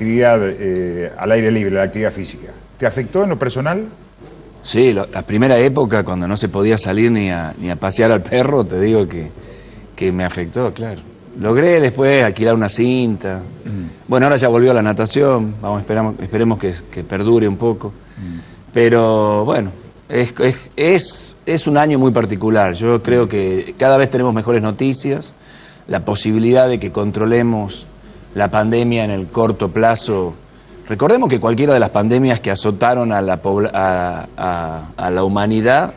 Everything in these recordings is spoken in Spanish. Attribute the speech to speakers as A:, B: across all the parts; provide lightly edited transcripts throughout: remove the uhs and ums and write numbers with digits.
A: actividad al aire libre, la actividad física. ¿Te afectó en lo personal?
B: Sí, la primera época, cuando no se podía salir ni a pasear al perro, te digo que me afectó, claro. Logré después alquilar una cinta. Bueno, ahora ya volvió a la natación, esperemos que perdure un poco. Pero bueno, es un año muy particular. Yo creo que cada vez tenemos mejores noticias. La posibilidad de que controlemos la pandemia en el corto plazo. Recordemos que cualquiera de las pandemias que azotaron a la humanidad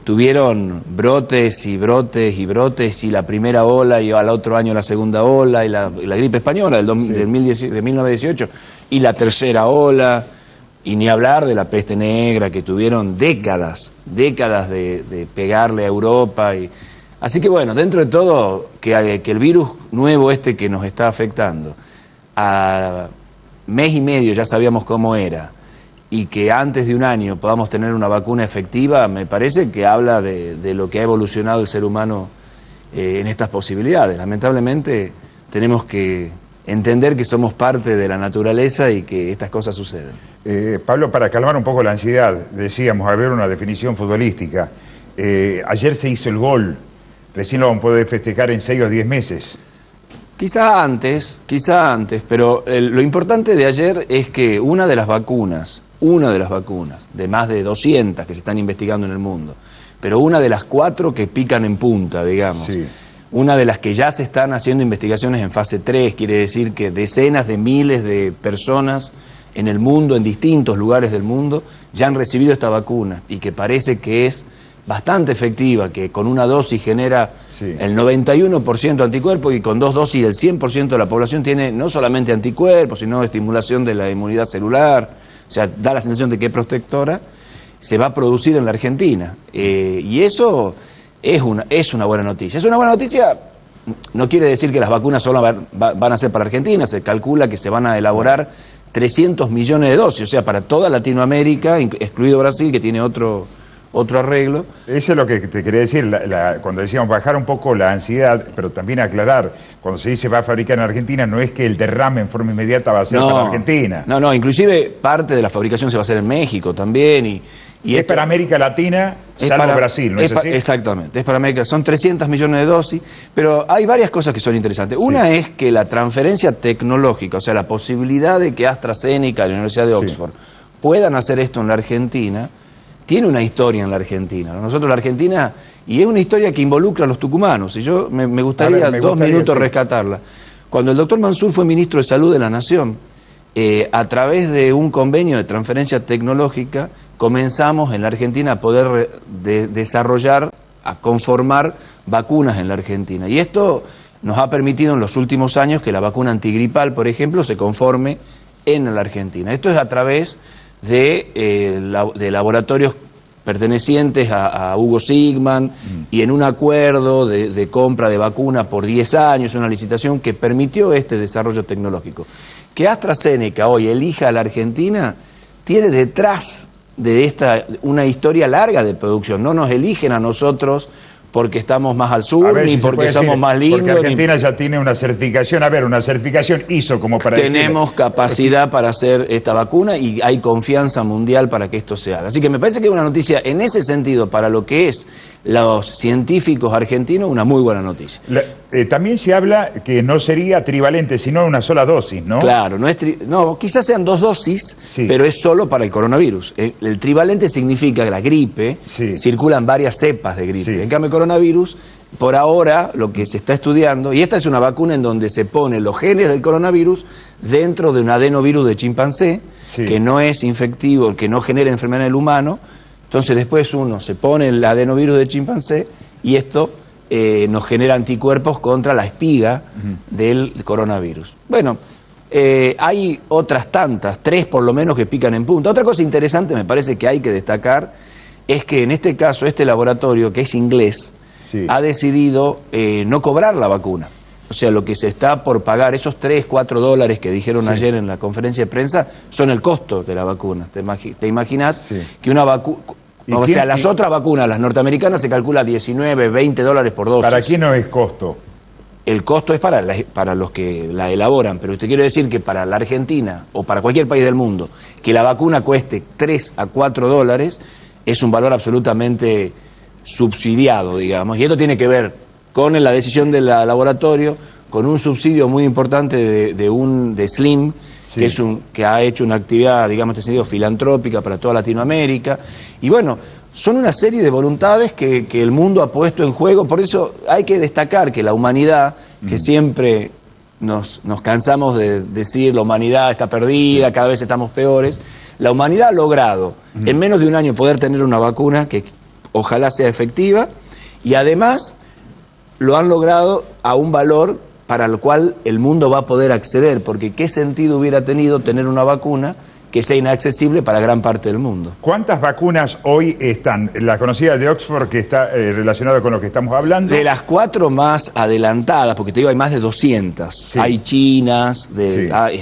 B: tuvieron brotes y brotes y brotes, y la primera ola, y al otro año la segunda ola, y la gripe española de 1918, y la tercera ola, y ni hablar de la peste negra, que tuvieron décadas de pegarle a Europa. Así que bueno, dentro de todo, que el virus nuevo que nos está afectando, a mes y medio ya sabíamos cómo era, y que antes de un año podamos tener una vacuna efectiva, me parece que habla de lo que ha evolucionado el ser humano en estas posibilidades. Lamentablemente tenemos que entender que somos parte de la naturaleza y que estas cosas suceden.
A: Pablo, para calmar un poco la ansiedad, decíamos, a ver una definición futbolística. Ayer se hizo el gol, recién lo vamos a poder festejar en 6 o 10 meses.
B: Quizá antes, pero lo importante de ayer es que una de las vacunas, de más de 200 que se están investigando en el mundo, pero una de las 4 que pican en punta, digamos, sí. Una de las que ya se están haciendo investigaciones en fase 3, quiere decir que decenas de miles de personas en el mundo, en distintos lugares del mundo, ya han recibido esta vacuna, y que parece que es bastante efectiva, que con una dosis genera el 91% anticuerpos, y con 2 dosis el 100% de la población tiene no solamente anticuerpos, sino estimulación de la inmunidad celular, o sea, da la sensación de que es protectora. Se va a producir en la Argentina, y eso es una buena noticia. Es una buena noticia, no quiere decir que las vacunas solo van a ser para Argentina. Se calcula que se van a elaborar 300 millones de dosis, o sea, para toda Latinoamérica, excluido Brasil, que tiene otro arreglo.
A: Eso es lo que te quería decir, cuando decíamos bajar un poco la ansiedad, pero también aclarar, cuando se dice va a fabricar en Argentina, no es que el derrame en forma inmediata va a ser para Argentina.
B: No, inclusive parte de la fabricación se va a hacer en México también, y
A: es para América Latina, salvo Brasil, ¿no es así?
B: Exactamente, es para América, son 300 millones de dosis, pero hay varias cosas que son interesantes. Una es que la transferencia tecnológica, o sea, la posibilidad de que AstraZeneca, la Universidad de Oxford, puedan hacer esto en la Argentina, tiene una historia en la Argentina. Nosotros la Argentina, y es una historia que involucra a los tucumanos, y yo me gustaría 2 minutos rescatarla. Cuando el doctor Mansur fue ministro de Salud de la Nación, a través de un convenio de transferencia tecnológica, comenzamos en la Argentina a poder desarrollar, a conformar vacunas en la Argentina. Y esto nos ha permitido en los últimos años que la vacuna antigripal, por ejemplo, se conforme en la Argentina. Esto es a través de laboratorios pertenecientes a Hugo Sigman, y en un acuerdo de compra de vacuna por 10 años, una licitación que permitió este desarrollo tecnológico. Que AstraZeneca hoy elija a la Argentina tiene detrás de una historia larga de producción. No nos eligen a nosotros porque estamos más al sur, ni porque somos más lindos.
A: Porque Argentina ya tiene una certificación, una certificación ISO como para decir.
B: Tenemos capacidad para hacer esta vacuna, y hay confianza mundial para que esto se haga. Así que me parece que es una noticia en ese sentido, para lo que es los científicos argentinos, una muy buena noticia.
A: También se habla que no sería trivalente, sino una sola dosis, ¿no?
B: Claro, no, quizás sean 2 dosis, pero es solo para el coronavirus. El trivalente significa que la gripe, circulan varias cepas de gripe. En cambio, el coronavirus, por ahora, lo que se está estudiando, y esta es una vacuna en donde se ponen los genes del coronavirus dentro de un adenovirus de chimpancé, que no es infectivo, que no genera enfermedad en el humano. Entonces después uno se pone el adenovirus de chimpancé, y esto nos genera anticuerpos contra la espiga del coronavirus. Bueno, hay otras tantas, 3 por lo menos, que pican en punta. Otra cosa interesante me parece que hay que destacar es que en este caso este laboratorio, que es inglés, ha decidido no cobrar la vacuna. O sea, lo que se está por pagar, esos $3-4 que dijeron ayer en la conferencia de prensa, son el costo de la vacuna. ¿Te imaginas que una vacuna... O sea, las otras vacunas, las norteamericanas, se calcula $19-20 por dosis.
A: ¿Para quién no es costo?
B: el costo es para los que la elaboran, pero te quiero decir que para la Argentina o para cualquier país del mundo, que la vacuna cueste 3 a 4 dólares, es un valor absolutamente subsidiado, digamos, y esto tiene que ver con la decisión del laboratorio, con un subsidio muy importante de Slim, sí, que ha hecho una actividad, digamos, en este sentido, filantrópica para toda Latinoamérica, y bueno, son una serie de voluntades que el mundo ha puesto en juego. Por eso hay que destacar que la humanidad, que siempre nos cansamos de decir la humanidad está perdida, cada vez estamos peores, la humanidad ha logrado en menos de un año poder tener una vacuna que ojalá sea efectiva, y además lo han logrado a un valor para el cual el mundo va a poder acceder, porque ¿qué sentido hubiera tenido tener una vacuna que sea inaccesible para gran parte del mundo?
A: ¿Cuántas vacunas hoy están? La conocida de Oxford, que está relacionada con lo que estamos hablando.
B: De las 4 más adelantadas, porque te digo, hay más de 200. Sí. Hay chinas,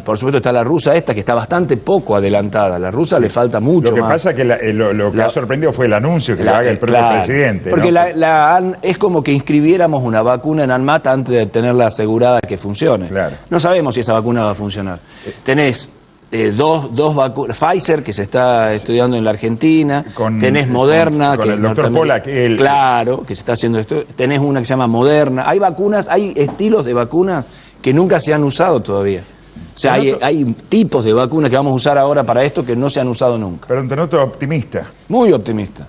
B: por supuesto está la rusa esta, que está bastante poco adelantada. La rusa le falta mucho más.
A: Lo que pasa es que lo que ha sorprendido fue el anuncio que lo haga el propio presidente.
B: Porque ¿no? Es como que inscribiéramos una vacuna en ANMAT antes de tenerla asegurada que funcione. Claro. No sabemos si esa vacuna va a funcionar. Tenés dos vacunas, Pfizer, que se está estudiando en la Argentina, tenés Moderna,
A: con
B: que
A: el doctor Pollack,
B: claro, que se está haciendo esto, tenés una que se llama Moderna, hay vacunas, hay estilos de vacunas que nunca se han usado todavía. O sea, hay tipos de vacunas que vamos a usar ahora para esto que no se han usado nunca.
A: Pero te noto optimista.
B: Muy optimista,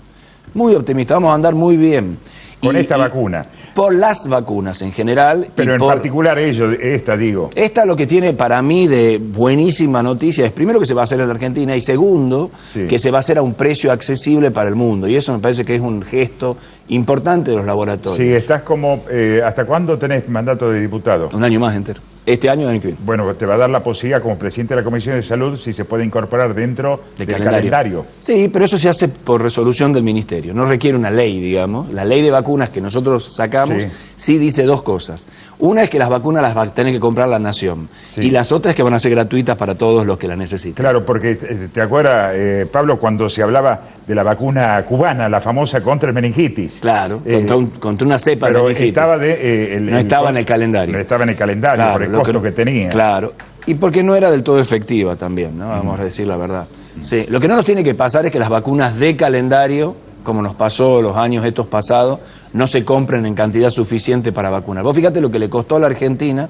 B: vamos a andar muy bien.
A: Con esta vacuna.
B: Por las vacunas en general.
A: Pero en particular esta, digo.
B: Esta lo que tiene para mí de buenísima noticia es, primero, que se va a hacer en la Argentina, y segundo, que se va a hacer a un precio accesible para el mundo. Y eso me parece que es un gesto importante de los laboratorios.
A: Sí, estás como... ¿hasta cuándo tenés mandato de diputado?
B: Un año más entero. Este año, el año que viene.
A: Bueno, te va a dar la posibilidad como presidente de la Comisión de Salud si se puede incorporar dentro del calendario.
B: Sí, pero eso se hace por resolución del Ministerio. No requiere una ley, digamos. La ley de vacunas que nosotros sacamos sí dice 2 cosas. Una es que las vacunas las va a tener que comprar la nación. Sí. Y las otras es que van a ser gratuitas para todos los que las necesiten.
A: Claro, porque te acuerdas, Pablo, cuando se hablaba de la vacuna cubana, la famosa contra el meningitis.
B: Claro, contra una cepa de meningitis.
A: Estaba
B: no estaba en el calendario.
A: No estaba en el calendario, claro, por el costo que tenía.
B: Claro, y porque no era del todo efectiva también, ¿no? Vamos a decir la verdad. Sí, lo que no nos tiene que pasar es que las vacunas de calendario, como nos pasó los años estos pasados, no se compren en cantidad suficiente para vacunar. Vos fíjate lo que le costó a la Argentina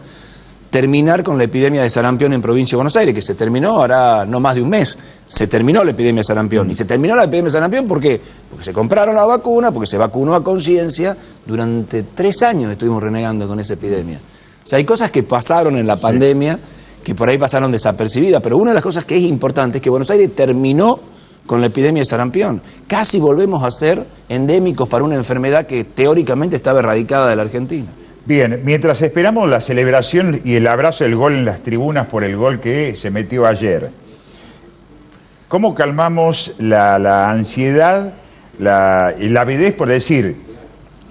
B: terminar con la epidemia de sarampión en Provincia de Buenos Aires, que se terminó ahora no más de un mes. Se terminó la epidemia de sarampión. Y se terminó la epidemia de sarampión ¿por qué? Porque se compraron la vacuna, porque se vacunó a conciencia. Durante 3 años estuvimos renegando con esa epidemia. O sea, hay cosas que pasaron en la pandemia que por ahí pasaron desapercibidas, pero una de las cosas que es importante es que Buenos Aires terminó con la epidemia de sarampión. Casi volvemos a ser endémicos para una enfermedad que teóricamente estaba erradicada de la Argentina.
A: Bien, mientras esperamos la celebración y el abrazo del gol en las tribunas por el gol que se metió ayer, ¿cómo calmamos la ansiedad y la avidez por decir,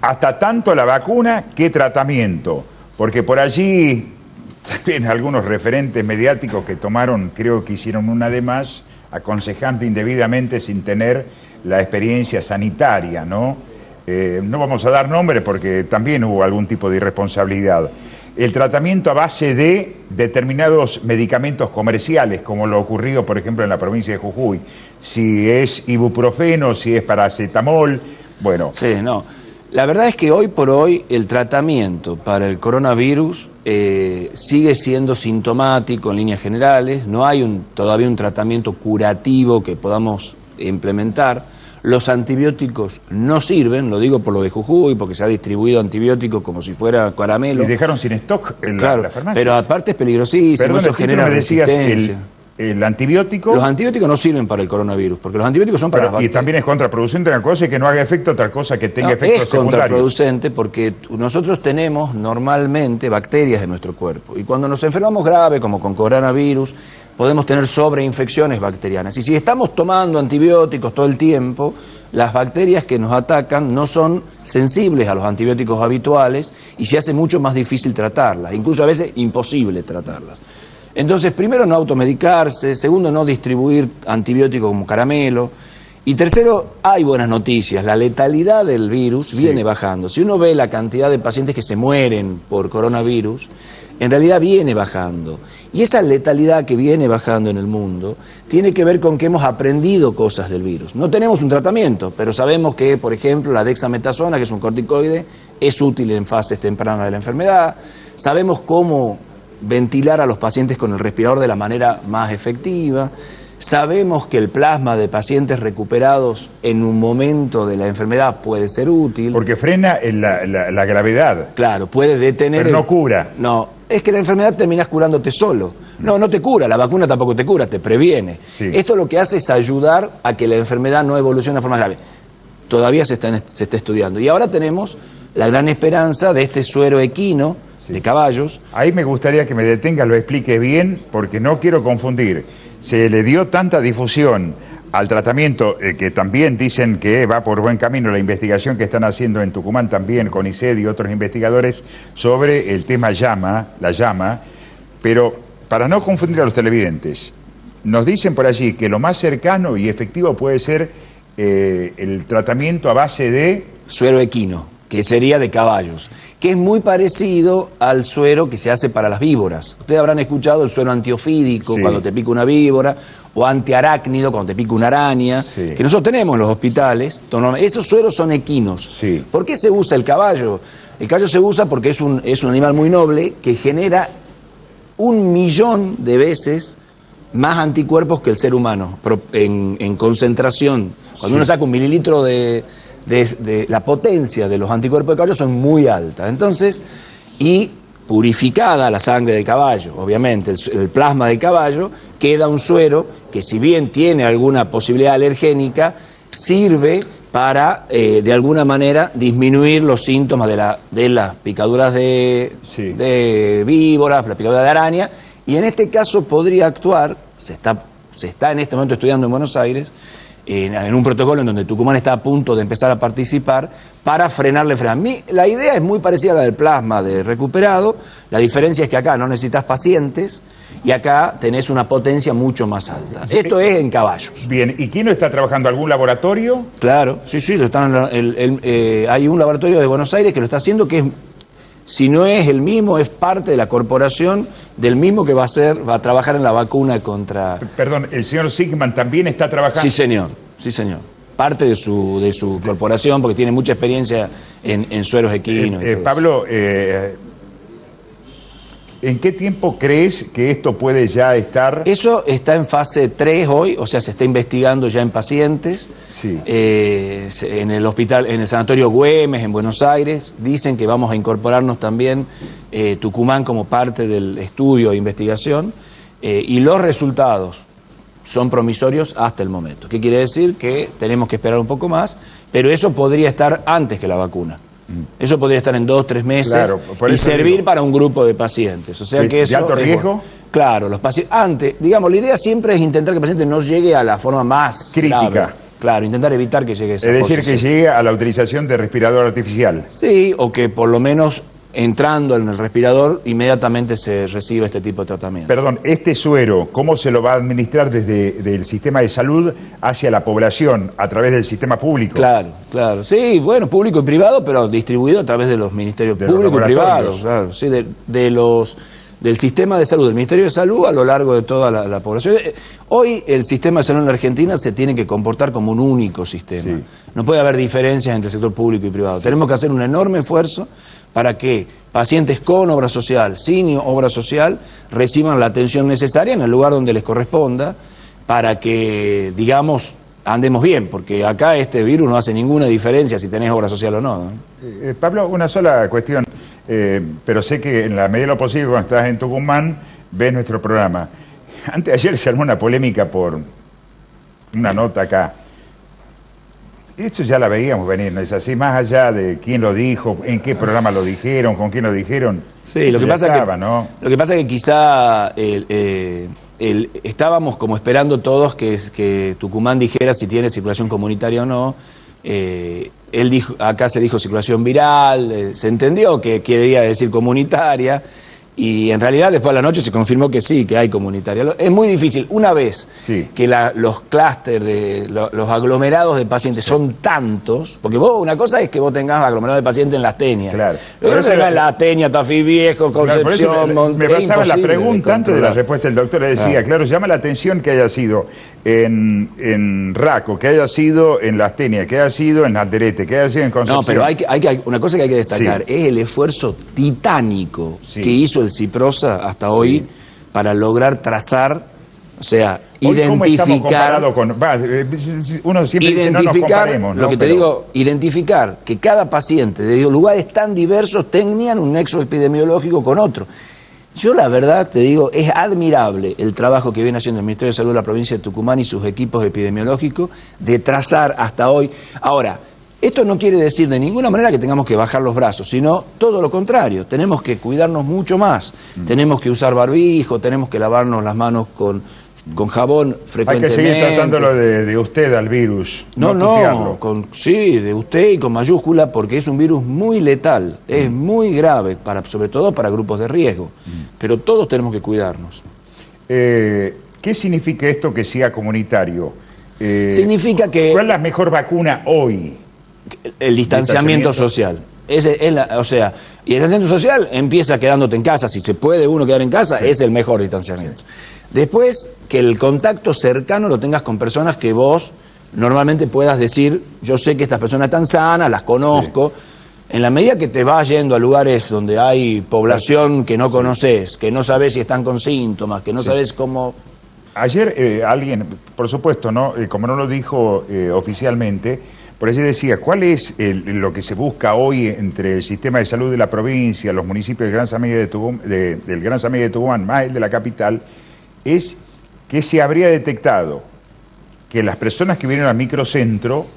A: hasta tanto la vacuna, qué tratamiento? Porque por allí también algunos referentes mediáticos que tomaron, creo que hicieron una de más, aconsejando indebidamente sin tener la experiencia sanitaria, ¿no? No vamos a dar nombres porque también hubo algún tipo de irresponsabilidad. El tratamiento a base de determinados medicamentos comerciales, como lo ocurrido, por ejemplo, en la provincia de Jujuy. Si es ibuprofeno, si es paracetamol, bueno.
B: Sí, no. La verdad es que hoy por hoy el tratamiento para el coronavirus sigue siendo sintomático en líneas generales. No hay todavía un tratamiento curativo que podamos implementar. Los antibióticos no sirven, lo digo por lo de Jujuy, porque se ha distribuido antibióticos como si fuera caramelo.
A: Y dejaron sin stock en la farmacia.
B: Pero aparte es peligrosísimo,
A: perdón,
B: eso genera resistencia.
A: El antibiótico...
B: Los antibióticos no sirven para el coronavirus, porque los antibióticos son para las bacterias.
A: Y también es contraproducente una cosa y que no haga efecto, otra cosa que tenga efectos secundarios.
B: Es contraproducente porque nosotros tenemos normalmente bacterias en nuestro cuerpo. Y cuando nos enfermamos grave, como con coronavirus, podemos tener sobreinfecciones bacterianas. Y si estamos tomando antibióticos todo el tiempo, las bacterias que nos atacan no son sensibles a los antibióticos habituales y se hace mucho más difícil tratarlas, incluso a veces imposible tratarlas. Entonces, primero, no automedicarse, segundo, no distribuir antibióticos como caramelo, Y tercero, hay buenas noticias. La letalidad del virus viene bajando. Si uno ve la cantidad de pacientes que se mueren por coronavirus, en realidad viene bajando. Y esa letalidad que viene bajando en el mundo tiene que ver con que hemos aprendido cosas del virus. No tenemos un tratamiento, pero sabemos que, por ejemplo, la dexametasona, que es un corticoide, es útil en fases tempranas de la enfermedad. Sabemos cómo ventilar a los pacientes con el respirador de la manera más efectiva. Sabemos que el plasma de pacientes recuperados en un momento de la enfermedad puede ser útil.
A: Porque frena la gravedad.
B: Claro, puede detener...
A: Pero no cura.
B: No, es que la enfermedad terminás curándote solo. No te cura, la vacuna tampoco te cura, te previene.
A: Sí.
B: Esto lo que hace es ayudar a que la enfermedad no evolucione de forma grave. Todavía se está estudiando. Y ahora tenemos la gran esperanza de este suero equino de caballos.
A: Ahí me gustaría que me detengas, lo expliques bien, porque no quiero confundir. Se le dio tanta difusión al tratamiento, que también dicen que va por buen camino la investigación que están haciendo en Tucumán también con ICED y otros investigadores sobre el tema la llama, pero para no confundir a los televidentes, nos dicen por allí que lo más cercano y efectivo puede ser el tratamiento a base de...
B: Suero equino, que sería de caballos, que es muy parecido al suero que se hace para las víboras. Ustedes habrán escuchado el suero antiofídico, cuando te pica una víbora, o antiarácnido, cuando te pica una araña, que nosotros tenemos en los hospitales. Esos sueros son equinos. ¿Por qué se usa el caballo? El caballo se usa porque es un animal muy noble que genera 1.000.000 de veces más anticuerpos que el ser humano, en concentración. Cuando uno saca 1 mililitro de la potencia de los anticuerpos de caballo son muy altas. Entonces, y purificada la sangre del caballo, obviamente, el plasma del caballo, queda un suero que, si bien tiene alguna posibilidad alergénica, sirve para, de alguna manera, disminuir los síntomas de las picaduras de víboras, la picadura de araña, y en este caso podría actuar, se está en este momento estudiando en Buenos Aires, en un protocolo en donde Tucumán está a punto de empezar a participar para frenar la enfermedad. La idea es muy parecida a la del plasma de recuperado, la diferencia es que acá no necesitas pacientes y acá tenés una potencia mucho más alta. Esto es en caballos.
A: Bien, ¿y quién lo está trabajando? ¿Algún laboratorio?
B: Claro, sí, hay un laboratorio de Buenos Aires que lo está haciendo, que es, si no es el mismo, es parte de la corporación del mismo que va a trabajar en la vacuna contra...
A: Perdón, ¿el señor Sigman también está trabajando?
B: Sí, señor. Parte de su corporación, porque tiene mucha experiencia en sueros equinos.
A: Pablo, ¿en qué tiempo crees que esto puede ya estar?
B: Eso está en fase 3 hoy, o sea, se está investigando ya en pacientes.
A: Sí.
B: En el hospital, en el Sanatorio Güemes, en Buenos Aires, dicen que vamos a incorporarnos también Tucumán como parte del estudio e investigación, y los resultados son promisorios hasta el momento. ¿Qué quiere decir? Que tenemos que esperar un poco más, pero eso podría estar antes que la vacuna. Eso podría estar en 2 o 3 meses y servir para un grupo de pacientes. O sea que eso
A: ¿de alto riesgo?
B: Bueno. Claro, los pacientes. Antes, digamos, la idea siempre es intentar que el paciente no llegue a la forma más
A: crítica.
B: Grave. Claro, intentar evitar que llegue a esa
A: Es decir,
B: posición.
A: que llegue a la utilización de respirador artificial.
B: Sí, o que por lo menos entrando en el respirador inmediatamente se reciba este tipo de tratamiento.
A: Perdón, este suero, ¿cómo se lo va a administrar desde el sistema de salud hacia la población a través del sistema público?
B: Claro. Sí, bueno, público y privado, pero distribuido a través de los ministerios públicos y privados. Claro, sí, del sistema de salud, del Ministerio de Salud a lo largo de toda la población. Hoy el sistema de salud en la Argentina se tiene que comportar como un único sistema. Sí. No puede haber diferencias entre el sector público y privado. Sí. Tenemos que hacer un enorme esfuerzo para que pacientes con obra social, sin obra social, reciban la atención necesaria en el lugar donde les corresponda, para que, digamos, andemos bien, porque acá este virus no hace ninguna diferencia si tenés obra social o no.
A: Pablo, una sola cuestión, pero sé que en la medida de lo posible, cuando estás en Tucumán, ves nuestro programa. Antes de ayer se armó una polémica por una nota acá. Esto ya la veíamos venir, ¿no es así? Más allá de quién lo dijo, en qué programa lo dijeron, con quién lo dijeron.
B: Sí, lo que pasa es que quizá estábamos como esperando todos que Tucumán dijera si tiene circulación comunitaria o no. Él dijo, acá se dijo circulación viral, se entendió que quería decir comunitaria. Y en realidad después de la noche se confirmó que sí, que hay comunitaria. Es muy difícil. Una vez que los clústeres, los aglomerados de pacientes son tantos, porque vos, una cosa es que vos tengas aglomerados de pacientes en Las Teñas.
A: Claro.
B: Pero no tengas Las Teñas, Tafí Viejo, Concepción,
A: me pasaba la pregunta antes de la respuesta del doctor, le decía, claro, llama la atención que haya sido en Raco, que haya sido en Las Teñas, que haya sido en Alderete, que haya sido en Concepción.
B: No, pero hay una cosa que hay que destacar, es el esfuerzo titánico que hizo el Ciprosa hasta hoy para lograr trazar, o sea,
A: hoy,
B: identificar...
A: uno siempre dice, no nos comparemos,
B: lo que te digo, identificar que cada paciente de lugares tan diversos tenían un nexo epidemiológico con otro. Yo la verdad te digo, es admirable el trabajo que viene haciendo el Ministerio de Salud de la provincia de Tucumán y sus equipos epidemiológicos de trazar hasta hoy. Ahora, esto no quiere decir de ninguna manera que tengamos que bajar los brazos, sino todo lo contrario, tenemos que cuidarnos mucho más, tenemos que usar barbijo, tenemos que lavarnos las manos con jabón frecuentemente.
A: Hay que seguir tratándolo de usted al virus.
B: Sí, de usted y con mayúscula, porque es un virus muy letal, es muy grave, sobre todo para grupos de riesgo. Pero todos tenemos que cuidarnos.
A: ¿Qué significa esto que sea comunitario?
B: Significa que...
A: ¿Cuál es la mejor vacuna hoy?
B: El distanciamiento social. Y el distanciamiento social empieza quedándote en casa. Si se puede uno quedar en casa, es el mejor distanciamiento. Después, que el contacto cercano lo tengas con personas que vos normalmente puedas decir, yo sé que estas personas están sanas, las conozco. En la medida que te vas yendo a lugares donde hay población que no conoces, que no sabes si están con síntomas, que no sabes cómo...
A: Ayer alguien, por supuesto, ¿no? Como no lo dijo oficialmente, por allí decía, ¿cuál es lo que se busca hoy entre el sistema de salud de la provincia, los municipios del Gran San Miguel de Tucumán, más el de la capital? Es que se habría detectado que las personas que vinieron al microcentro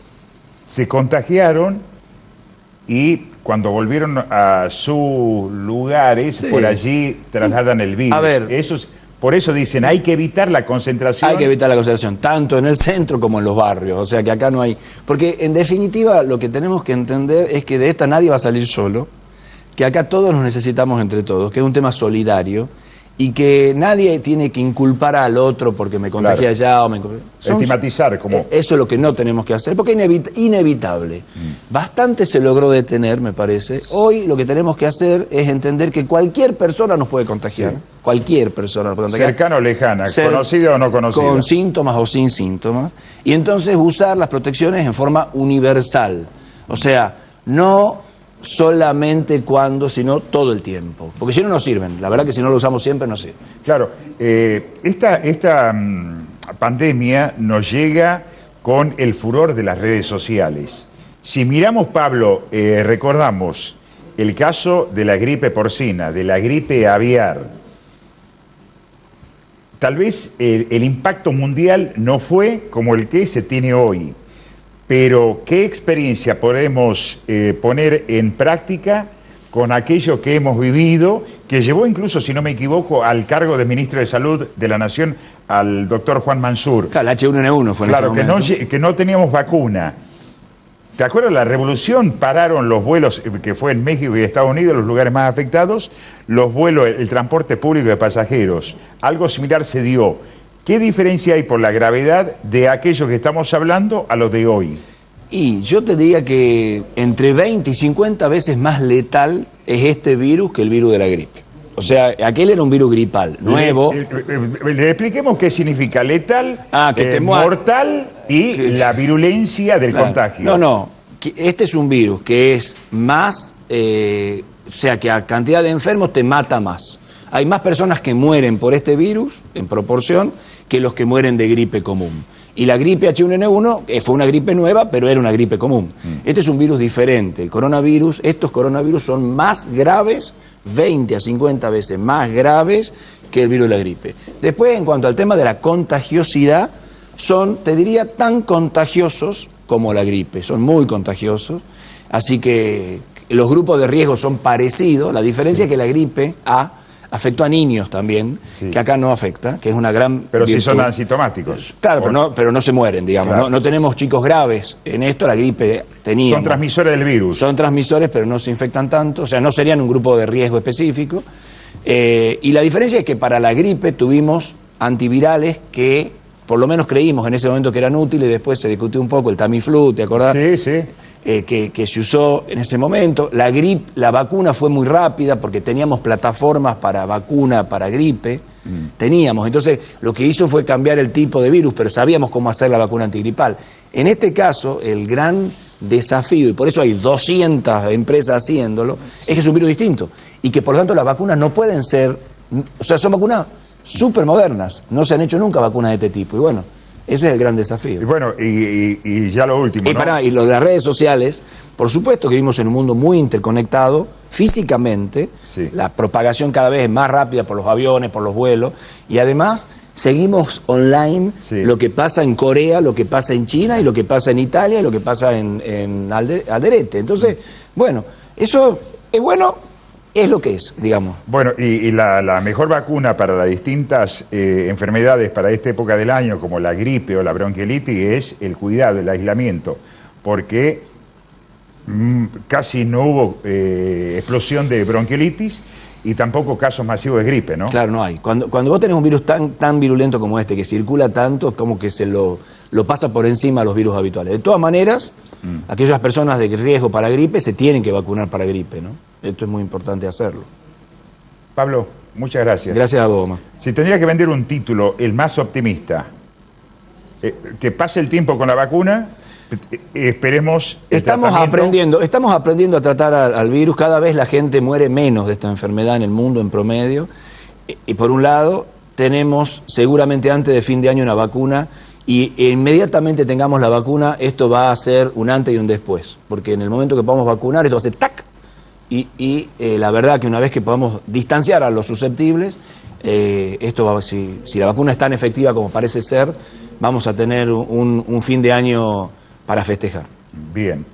A: se contagiaron y cuando volvieron a sus lugares, por allí trasladan el virus.
B: A ver,
A: por eso dicen, hay que evitar la concentración.
B: Hay que evitar la concentración, tanto en el centro como en los barrios. O sea que acá no hay... Porque en definitiva lo que tenemos que entender es que de esta nadie va a salir solo, que acá todos nos necesitamos entre todos, que es un tema solidario, y que nadie tiene que inculpar al otro porque me contagié allá o me...
A: Estigmatizar, como...
B: Eso es lo que no tenemos que hacer, porque es inevitable. Bastante se logró detener, me parece. Hoy lo que tenemos que hacer es entender que cualquier persona nos puede contagiar. Cualquier persona nos puede contagiar.
A: Cercana o lejana, conocida o no conocida.
B: Con síntomas o sin síntomas. Y entonces usar las protecciones en forma universal. O sea, no solamente cuando, sino todo el tiempo. Porque si no, no sirven. La verdad que si no lo usamos siempre, no sirve.
A: Claro, esta pandemia nos llega con el furor de las redes sociales. Si miramos, Pablo, recordamos el caso de la gripe porcina, de la gripe aviar. Tal vez el impacto mundial no fue como el que se tiene hoy. Pero, ¿qué experiencia podemos poner en práctica con aquello que hemos vivido, que llevó incluso, si no me equivoco, al cargo de Ministro de Salud de la Nación al doctor Juan Mansur?
B: Claro, el H1N1 fue en ese momento.
A: Que no teníamos vacuna. ¿Te acuerdas la revolución? Pararon los vuelos, que fue en México y Estados Unidos, los lugares más afectados, los vuelos, el transporte público de pasajeros. Algo similar se dio. ¿Qué diferencia hay por la gravedad de aquello que estamos hablando a lo de hoy?
B: Y yo te diría que entre 20 y 50 veces más letal es este virus que el virus de la gripe. O sea, aquel era un virus gripal, nuevo.
A: Le expliquemos qué significa letal, mortal y la virulencia del contagio.
B: No. Este es un virus que es más, o sea, que a cantidad de enfermos te mata más. Hay más personas que mueren por este virus, en proporción, que los que mueren de gripe común. Y la gripe H1N1 fue una gripe nueva, pero era una gripe común. Este es un virus diferente. Estos coronavirus son más graves, 20 a 50 veces más graves que el virus de la gripe. Después, en cuanto al tema de la contagiosidad, son, te diría, tan contagiosos como la gripe. Son muy contagiosos. Así que los grupos de riesgo son parecidos. La diferencia es que la gripe A afectó a niños también, que acá no afecta, que es una gran
A: Pero
B: virtud.
A: sí son asintomáticos.
B: Claro, pero no se mueren, digamos. Claro. No tenemos chicos graves en esto, la gripe teníamos.
A: Son transmisores del virus.
B: Son transmisores, pero no se infectan tanto, o sea, no serían un grupo de riesgo específico. Y la diferencia es que para la gripe tuvimos antivirales que por lo menos creímos en ese momento que eran útiles, y después se discutió un poco el Tamiflu, ¿te acordás?
A: Sí, sí.
B: Que se usó en ese momento. La vacuna fue muy rápida porque teníamos plataformas para vacuna, para gripe, teníamos. Entonces, lo que hizo fue cambiar el tipo de virus, pero sabíamos cómo hacer la vacuna antigripal. En este caso, el gran desafío, y por eso hay 200 empresas haciéndolo, es que es un virus distinto. Y que, por lo tanto, las vacunas no pueden ser, o sea, son vacunas súper modernas. No se han hecho nunca vacunas de este tipo. Y bueno, ese es el gran desafío.
A: Y bueno, y ya lo último, ¿no?
B: Y lo de las redes sociales, por supuesto que vivimos en un mundo muy interconectado físicamente,
A: Sí.
B: La propagación cada vez es más rápida por los aviones, por los vuelos, y además seguimos online
A: Sí.
B: lo que pasa en Corea, lo que pasa en China, y lo que pasa en Italia, y lo que pasa en Alderete. Entonces, bueno, eso es bueno, es lo que es, digamos.
A: Bueno, y la mejor vacuna para las distintas enfermedades para esta época del año, como la gripe o la bronquiolitis, es el cuidado, el aislamiento, porque casi no hubo explosión de bronquiolitis y tampoco casos masivos de gripe, ¿no?
B: Claro, no hay. Cuando vos tenés un virus tan virulento como este, que circula tanto, como que se lo pasa por encima a los virus habituales. De todas maneras, aquellas personas de riesgo para gripe se tienen que vacunar para gripe, ¿no? Esto es muy importante hacerlo.
A: Pablo, muchas gracias.
B: Gracias a vos, Omar.
A: Si tendría que vender un título, el más optimista, que pase el tiempo con la vacuna, esperemos... el
B: Estamos aprendiendo a tratar al virus. Cada vez la gente muere menos de esta enfermedad en el mundo en promedio. Y por un lado, tenemos seguramente antes de fin de año una vacuna, y inmediatamente tengamos la vacuna, esto va a ser un antes y un después. Porque en el momento que podamos vacunar, esto va a ser ¡tac! Y la verdad que una vez que podamos distanciar a los susceptibles, esto va, si la vacuna es tan efectiva como parece ser, vamos a tener un fin de año para festejar.
A: Bien.